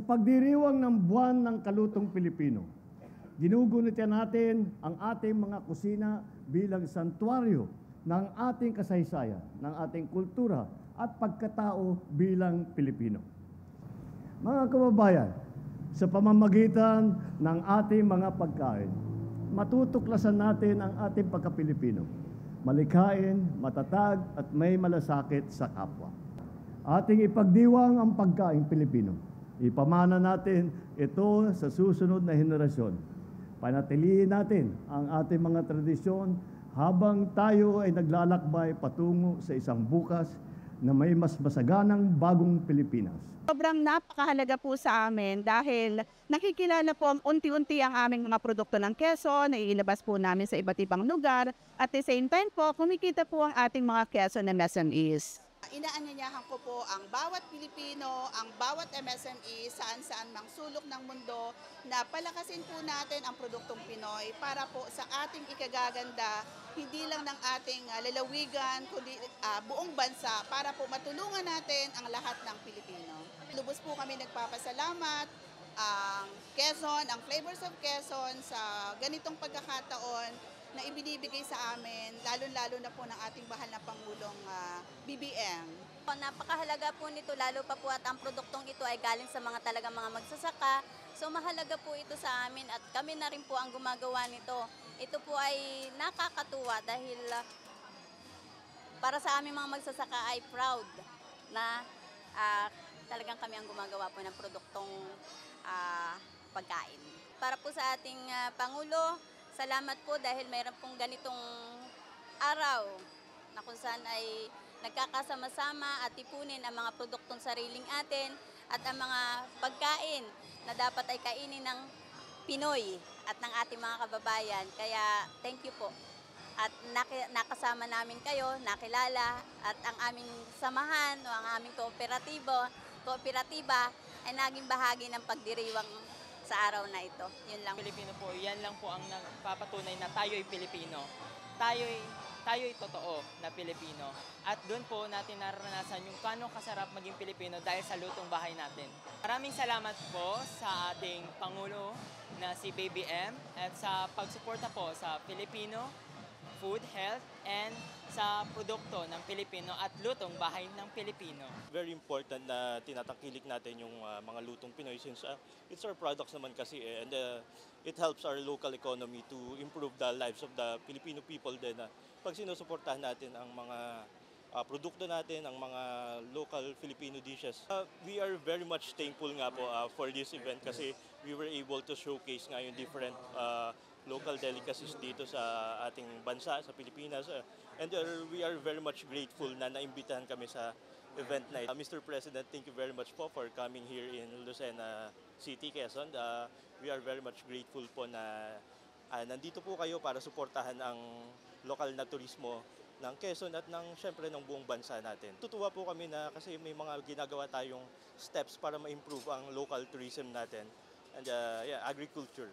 pagdiriwang ng buwan ng kalutong Pilipino, ginugunita natin ang ating mga kusina bilang santuaryo ng ating kasaysayan, ng ating kultura at pagkatao bilang Pilipino. Mga kababayan, sa pamamagitan ng ating mga pagkain, matutuklasan natin ang ating pagka-Pilipino, malikhain, matatag at may malasakit sa kapwa. Ating ipagdiwang ang pagkaing Pilipino. Ipamana natin ito sa susunod na henerasyon. Panatilihin natin ang ating mga tradisyon habang tayo ay naglalakbay patungo sa isang bukas na may mas masaganang bagong Pilipinas. Sobrang napakahalaga po sa amin dahil nakikilala po unti-unti ang aming mga produkto ng Quezon, naiilabas po namin sa iba't ibang lugar. At the same time po, kumikita po ang ating mga Quezon MSMEs. Inaanyayahan ko po ang bawat Pilipino, ang bawat MSME, saan-saan mang sulok ng mundo na palakasin po natin ang produktong Pinoy para po sa ating ikagaganda, hindi lang ng ating lalawigan, kundi buong bansa para po matulungan natin ang lahat ng Pilipino. Lubos po kami nagpapasalamat ang Quezon, ang Flavors of Quezon sa ganitong pagkakataon na ibinibigay sa amin, lalo-lalo na po ng ating mahal na Pangulong BBM. Napakahalaga po nito, lalo pa po at ang produktong ito ay galing sa mga talagang mga magsasaka. So mahalaga po ito sa amin at kami na rin po ang gumagawa nito. Ito po ay nakakatuwa dahil para sa aming mga magsasaka ay proud na talagang kami ang gumagawa po ng produktong pagkain. Para po sa ating Pangulo, salamat po dahil mayroon pong ganitong araw na kung saan ay nagkakasama-sama at ipunin ang mga produktong sariling atin at ang mga pagkain na dapat ay kainin ng Pinoy at ng ating mga kababayan. Kaya thank you po. At nakasama namin kayo, nakilala at ang aming samahan o ang aming kooperatiba ay naging bahagi ng pagdiriwang sa araw na ito. Yun lang. Pilipino po, yan lang po ang nagpapatunay na tayo'y Pilipino. Tayo'y totoo na Pilipino. At doon po natin naranasan yung paano kasarap maging Pilipino dahil sa lutong bahay natin. Maraming salamat po sa ating Pangulo na si BBM at sa pagsuporta po sa Filipino food, health, and sa produkto ng Pilipino at lutong bahay ng Pilipino. Very important na tinatangkilik natin yung mga lutong Pinoy since it's our products naman kasi and it helps our local economy to improve the lives of the Filipino people din. Pag sinusuportahan natin ang mga produkto natin, ang mga local Filipino dishes. We are very much thankful nga po for this event kasi we were able to showcase nga yung different local delicacies dito sa ating bansa, sa Pilipinas. And we are very much grateful na naimbitahan kami sa event na ito. Mr. President, thank you very much po for coming here in Lucena City, Quezon. We are very much grateful po na nandito po kayo para suportahan ang lokal na turismo ng Quezon at syempre ng buong bansa natin. Tutuwa po kami na kasi may mga ginagawa tayong steps para ma-improve ang local tourism natin and agriculture.